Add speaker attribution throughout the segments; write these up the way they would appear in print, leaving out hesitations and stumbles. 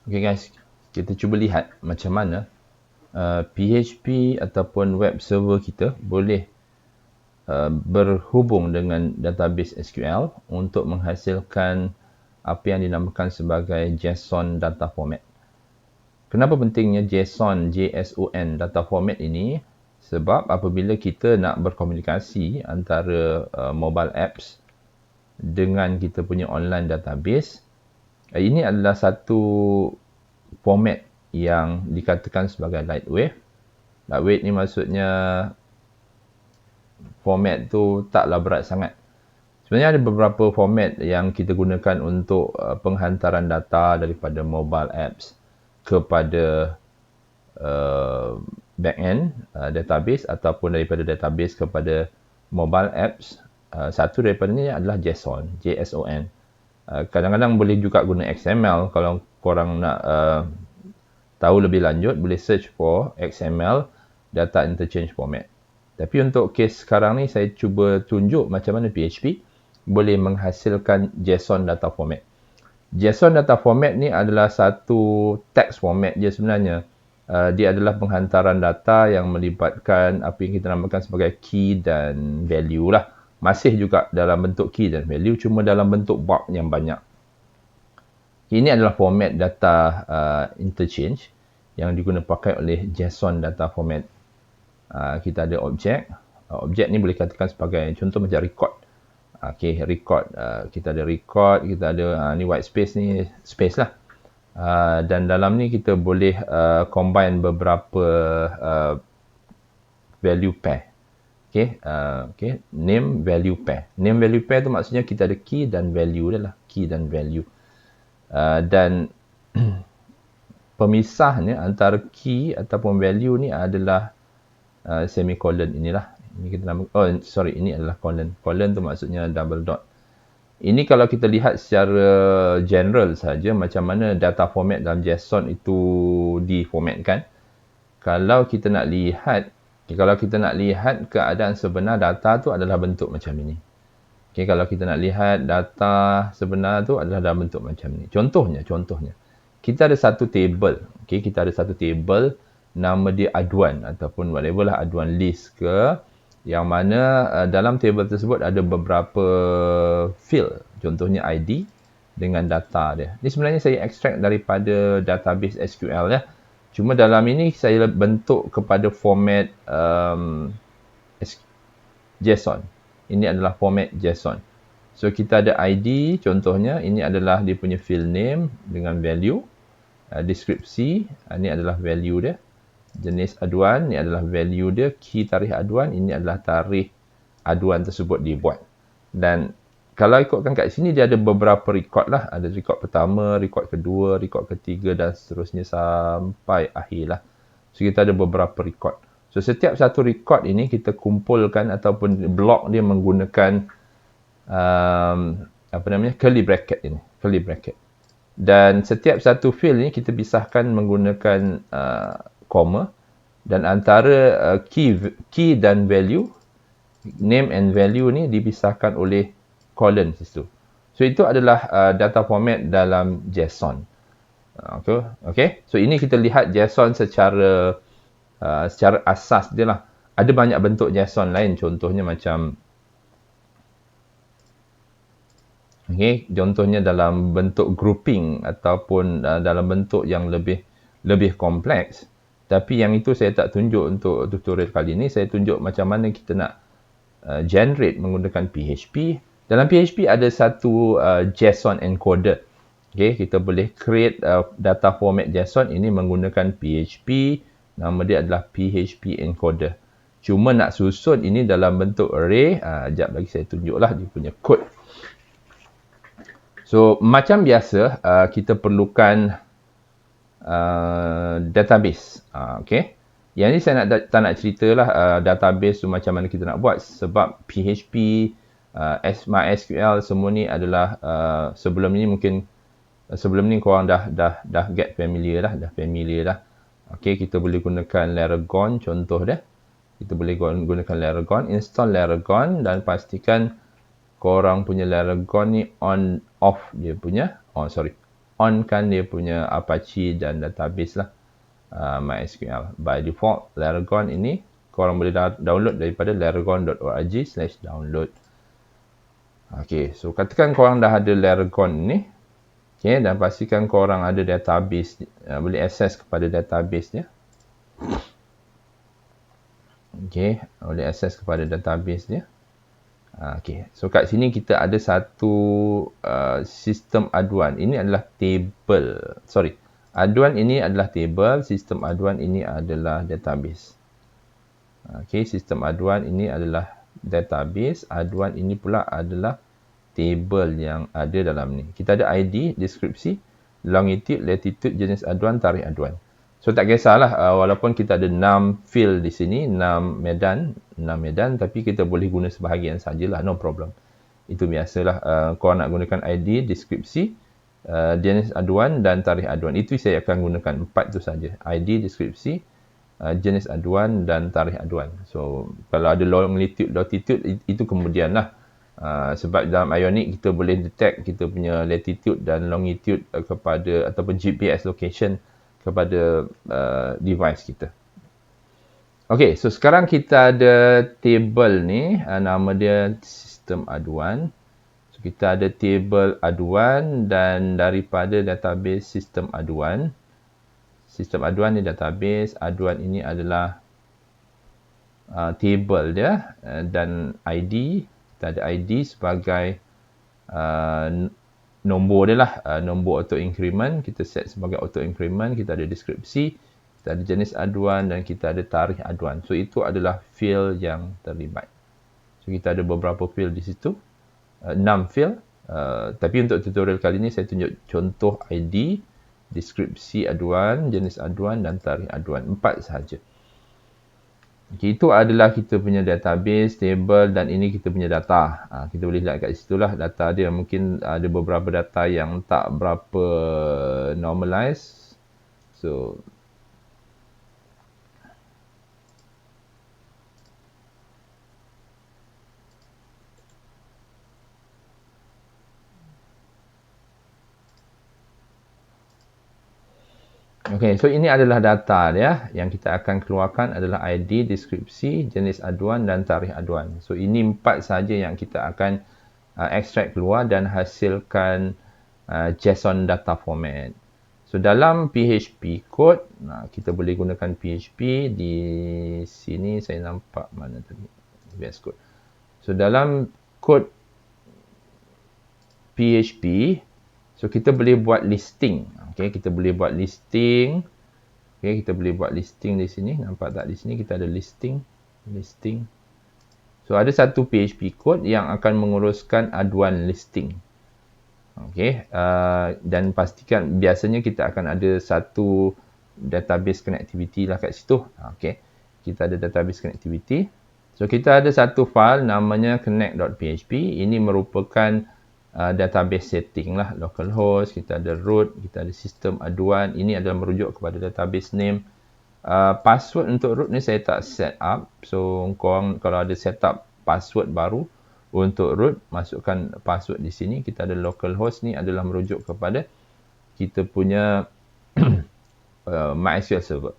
Speaker 1: Okay guys, kita cuba lihat macam mana PHP ataupun web server kita boleh berhubung dengan database SQL untuk menghasilkan apa yang dinamakan sebagai JSON data format. Kenapa pentingnya JSON data format ini? Sebab apabila kita nak berkomunikasi antara mobile apps dengan kita punya online database, ini adalah satu format yang dikatakan sebagai lightweight. Lightweight ni maksudnya format tu taklah berat sangat. Sebenarnya ada beberapa format yang kita gunakan untuk penghantaran data daripada mobile apps kepada backend database ataupun daripada database kepada mobile apps. Satu daripada ni adalah JSON. Kadang-kadang boleh juga guna XML. Kalau korang nak tahu lebih lanjut, boleh search for XML data interchange format. Tapi untuk kes sekarang ni, saya cuba tunjuk macam mana PHP boleh menghasilkan JSON data format. JSON data format ni adalah satu text format je sebenarnya. Dia adalah penghantaran data yang melibatkan apa yang kita namakan sebagai key dan value lah. Masih juga dalam bentuk key dan value, cuma dalam bentuk bulk yang banyak. Ini adalah format data interchange yang digunakan pakai oleh JSON data format. Kita ada objek. Objek ni boleh katakan sebagai contoh macam record. Okay, record. Kita ada record, kita ada ni white space ni space lah. Dan dalam ni kita boleh combine beberapa value pair. Okay, name value pair. Name value pair tu maksudnya kita ada key dan value dia lah. Key dan value. Dan pemisahnya antara key ataupun value ni adalah semicolon inilah. Ini kita nama, ini adalah colon. Colon tu maksudnya double dot. Ini kalau kita lihat secara general saja macam mana data format dalam JSON itu diformatkan. Kalau kita nak lihat keadaan sebenar data tu adalah bentuk macam ini. Okay, kalau kita nak lihat data sebenar tu adalah dalam bentuk macam ini. Contohnya, kita ada satu table. Okay, kita ada satu table, nama dia aduan ataupun whatever lah, aduan list ke, yang mana dalam table tersebut ada beberapa field. Contohnya ID dengan data dia. Ini sebenarnya saya extract daripada database SQL ya. Cuma dalam ini saya bentuk kepada format JSON. Ini adalah format JSON. So kita ada ID, contohnya ini adalah dia punya field name dengan value. Deskripsi, ini adalah value dia. Jenis aduan, ini adalah value dia. Key tarikh aduan, ini adalah tarikh aduan tersebut dibuat. Dan kalau ikutkan kat sini, dia ada beberapa record lah. Ada record pertama, record kedua, record ketiga dan seterusnya sampai akhir lah. So, kita ada beberapa record. So, setiap satu record ini kita kumpulkan ataupun blok dia menggunakan curly bracket ini. Curly bracket. Dan setiap satu field ni kita pisahkan menggunakan comma. Dan antara key dan value, name and value ni dipisahkan oleh colon situ. So itu adalah data format dalam JSON. Okay. So ini kita lihat JSON secara asas dia lah. Ada banyak bentuk JSON lain. Contohnya macam contohnya dalam bentuk grouping ataupun dalam bentuk yang lebih kompleks. Tapi yang itu saya tak tunjuk untuk tutorial kali ini. Saya tunjuk macam mana kita nak generate menggunakan PHP. Dalam PHP ada satu JSON encoder. Okay, kita boleh create data format JSON ini menggunakan PHP. Nama dia adalah PHP encoder. Cuma nak susun ini dalam bentuk array. Sekejap lagi saya tunjuklah dia punya code. So, macam biasa, kita perlukan database. Okay. Yang ni saya tak nak ceritalah database tu macam mana kita nak buat. Sebab PHP, MySQL semua ni adalah sebelum ni korang dah get familiar lah. Okay, kita boleh gunakan Laragon contoh dia. Kita boleh gunakan Laragon, install Laragon dan pastikan korang punya Laragon ni on off dia punya. onkan dia punya Apache dan database lah, MySQL. By default, Laragon ini korang boleh download daripada laragon.org/download. Okay, so katakan korang dah ada Laragon ni, okay, dan pastikan korang ada database, boleh access kepada database dia. Okay, boleh access kepada database dia. Okay, so kat sini kita ada satu sistem aduan. Ini adalah table. Sorry, aduan ini adalah table, sistem aduan ini adalah database. Okay, sistem aduan ini adalah database, aduan ini pula adalah table yang ada dalam ni. Kita ada ID, deskripsi, longitude, latitude, jenis aduan, tarikh aduan. So tak kisahlah, walaupun kita ada 6 field di sini, 6 medan, tapi kita boleh guna sebahagian sajalah, no problem. Itu biasalah, korang nak gunakan ID, deskripsi, jenis aduan dan tarikh aduan. Itu saya akan gunakan 4 tu saja. ID, deskripsi, jenis aduan dan tarikh aduan. So kalau ada longitude, latitude, itu kemudian lah. Sebab dalam Ionic kita boleh detect kita punya latitude dan longitude kepada, ataupun GPS location kepada device kita. Okay, so sekarang kita ada table ni, nama dia sistem aduan. So kita ada table aduan dan daripada database sistem aduan. Sistem aduan ni database, aduan ini adalah table dia, dan ID, kita ada ID sebagai nombor dia lah, nombor auto increment, kita set sebagai auto increment, kita ada deskripsi, kita ada jenis aduan dan kita ada tarikh aduan. So itu adalah field yang terlibat. So kita ada beberapa field di situ, 6 field, tapi untuk tutorial kali ini saya tunjuk contoh ID, deskripsi aduan, jenis aduan dan tarikh aduan, 4 sahaja. Okay, itu adalah kita punya database, table, dan ini kita punya data. Kita boleh lihat kat situ lah data dia. Mungkin ada beberapa data yang tak berapa normalize. So, okay, so ini adalah data dia. Yang kita akan keluarkan adalah ID, deskripsi, jenis aduan dan tarikh aduan. So ini 4 saja yang kita akan extract keluar dan hasilkan JSON data format. So dalam PHP code, kita boleh gunakan PHP. Di sini saya nampak mana tadi VS Code. So dalam code PHP, so kita boleh buat listing. Okay, kita boleh buat listing. Okay, kita boleh buat listing di sini. Nampak tak di sini kita ada listing. So ada satu PHP code yang akan menguruskan aduan listing. Okay, dan pastikan biasanya kita akan ada satu database connectivity lah kat situ. Okay, kita ada database connectivity. So kita ada satu file namanya connect.php. Ini merupakan database setting lah, localhost, kita ada root, kita ada sistem aduan. Ini adalah merujuk kepada database name. Password untuk root ni saya tak set up. So korang kalau ada set up password baru untuk root, masukkan password di sini. Kita ada localhost, ni adalah merujuk kepada kita punya MySQL server.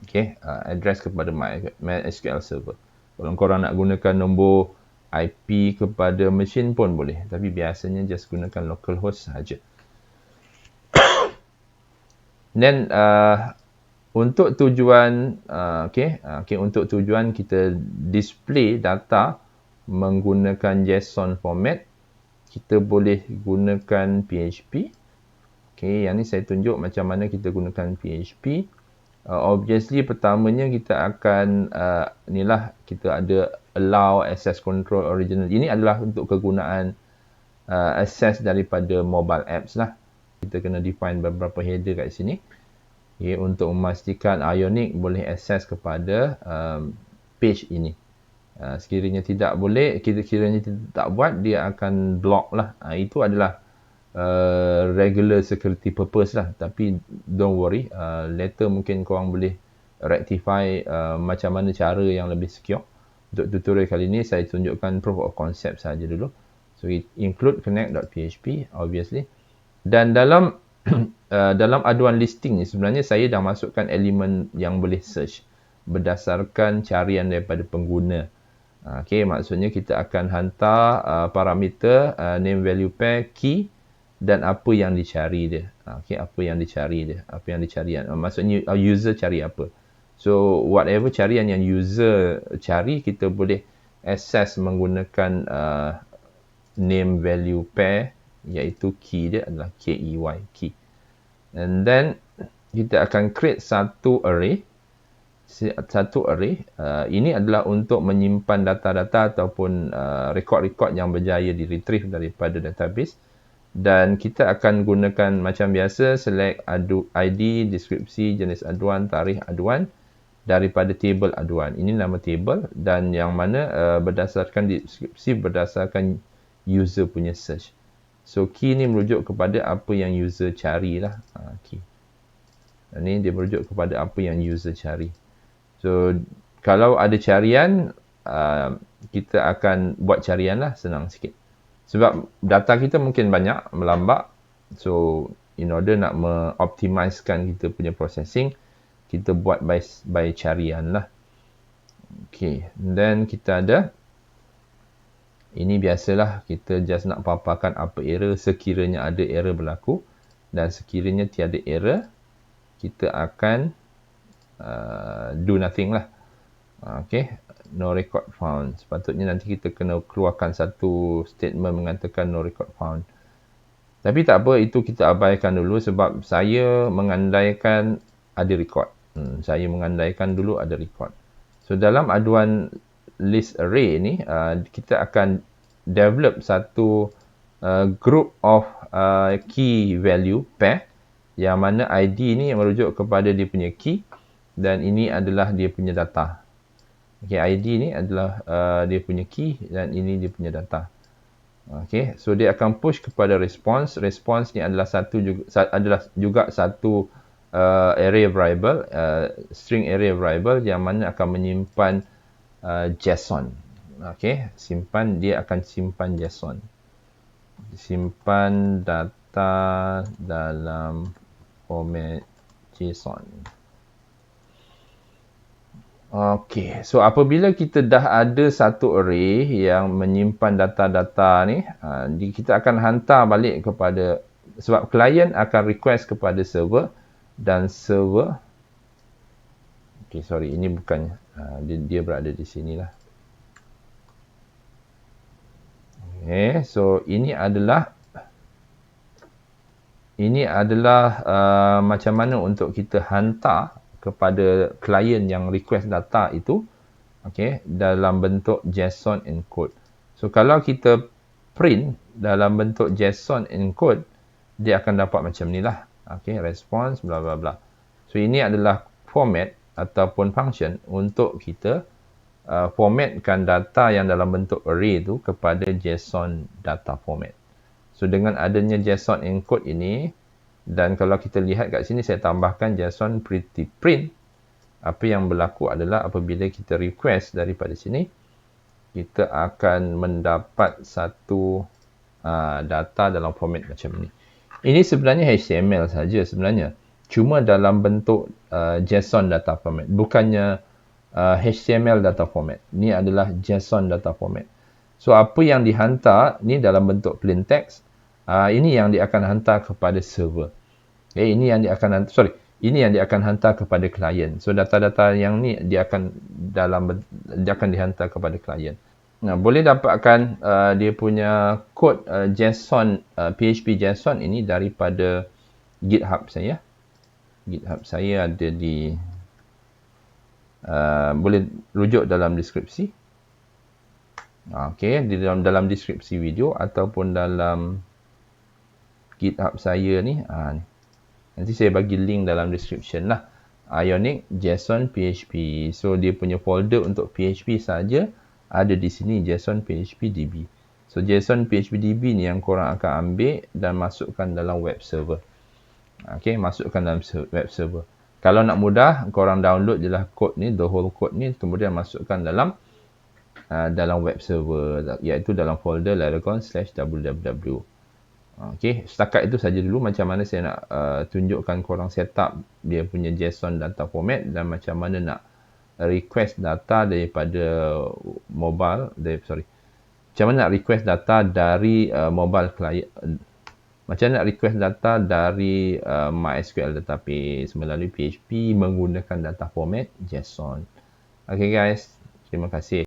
Speaker 1: Okay, address kepada MySQL server. Kalau korang nak gunakan nombor IP kepada mesin pun boleh, tapi biasanya just gunakan localhost sahaja. Dan untuk tujuan untuk tujuan kita display data menggunakan JSON format, kita boleh gunakan PHP. Okay, yang ni saya tunjuk macam mana kita gunakan PHP. Obviously pertamanya kita akan inilah, kita ada allow access control original. Ini adalah untuk kegunaan access daripada mobile apps lah. Kita kena define beberapa header kat sini, okay, untuk memastikan Ionic boleh access kepada page ini. Sekiranya tidak boleh, kiranya tak buat, dia akan block lah. Itu adalah regular security purpose lah. Tapi don't worry, later mungkin korang boleh rectify macam mana cara yang lebih secure. Untuk tutorial kali ini saya tunjukkan proof of concept saja dulu. So include connect.php obviously. Dan dalam dalam aduan listing ni sebenarnya saya dah masukkan elemen yang boleh search berdasarkan carian daripada pengguna. Okey, maksudnya kita akan hantar parameter name value pair key dan apa yang dicari dia. Okey, apa yang dicari dia, apa yang dicari. Maksudnya user cari apa. So whatever carian yang user cari, kita boleh access menggunakan name value pair, iaitu key dia adalah key, key. And then kita akan create satu array. Ini adalah untuk menyimpan data-data ataupun rekod-rekod yang berjaya di retrieve daripada database. Dan kita akan gunakan macam biasa, select ID, deskripsi, jenis aduan, tarikh aduan daripada table aduan. Ini nama table dan yang mana berdasarkan deskripsi berdasarkan user punya search. So key ni merujuk kepada apa yang user carilah. Key. Ini dia merujuk kepada apa yang user cari. So kalau ada carian, kita akan buat carian lah, senang sikit. Sebab data kita mungkin banyak, melambak. So in order nak mengoptimizekan kita punya processing, kita buat by carian lah. Okay, then kita ada, ini biasalah, kita just nak paparkan apa error sekiranya ada error berlaku. Dan sekiranya tiada error, kita akan do nothing lah. Okay, no record found. Sepatutnya nanti kita kena keluarkan satu statement mengatakan no record found. Tapi tak apa, itu kita abaikan dulu sebab saya mengandaikan ada record. Saya mengandaikan dulu ada record. So dalam aduan list array ni, kita akan develop satu group of key value pair, yang mana ID ni merujuk kepada dia punya key dan ini adalah dia punya data. Okay, ID ni adalah dia punya key dan ini dia punya data. Okay, so dia akan push kepada response. Response ni adalah juga satu array variable, string array variable yang mana akan menyimpan JSON. Okay, dia akan simpan JSON. Simpan data dalam format JSON. Okey, so apabila kita dah ada satu array yang menyimpan data-data ni, kita akan hantar balik kepada, sebab klien akan request kepada server dan server, okey sorry, ini bukan, dia berada di sini lah. Okay, so ini adalah macam mana untuk kita hantar kepada klien yang request data itu, okay, dalam bentuk JSON encode. So kalau kita print dalam bentuk JSON encode, dia akan dapat macam ni lah. Okay, response bla bla bla. So ini adalah format ataupun function untuk kita formatkan data yang dalam bentuk array itu kepada JSON data format. So dengan adanya JSON encode ini, dan kalau kita lihat kat sini saya tambahkan JSON pretty print, apa yang berlaku adalah apabila kita request daripada sini, kita akan mendapat satu data dalam format macam ni. Ini sebenarnya HTML saja sebenarnya, cuma dalam bentuk JSON data format, bukannya HTML data format. Ini adalah JSON data format. So apa yang dihantar ni dalam bentuk plain text, ini yang dia akan hantar kepada server. Okay, ini yang dia akan hantar kepada klien. So data-data yang ni dia akan dihantar kepada klien. Nah, boleh dapatkan dia punya kod JSON, PHP JSON ini daripada GitHub saya. GitHub saya ada di boleh rujuk dalam deskripsi. Okey, di dalam deskripsi video ataupun dalam GitHub saya ni, ni. Nanti saya bagi link dalam description lah. Ionic JSON PHP. So dia punya folder untuk PHP saja ada di sini, JSON PHP DB. So JSON PHP DB ni yang korang akan ambil dan masukkan dalam web server. Okey, masukkan dalam web server. Kalau nak mudah, korang download je lah kod ni, the whole code ni, kemudian masukkan dalam web server, iaitu dalam folder Laragon/www. Okey, setakat itu saja dulu macam mana saya nak tunjukkan korang setup dia punya JSON data format dan macam mana nak request data daripada macam mana nak request data dari mobile client, macam mana nak request data dari MySQL database melalui PHP menggunakan data format JSON. Okey guys, terima kasih.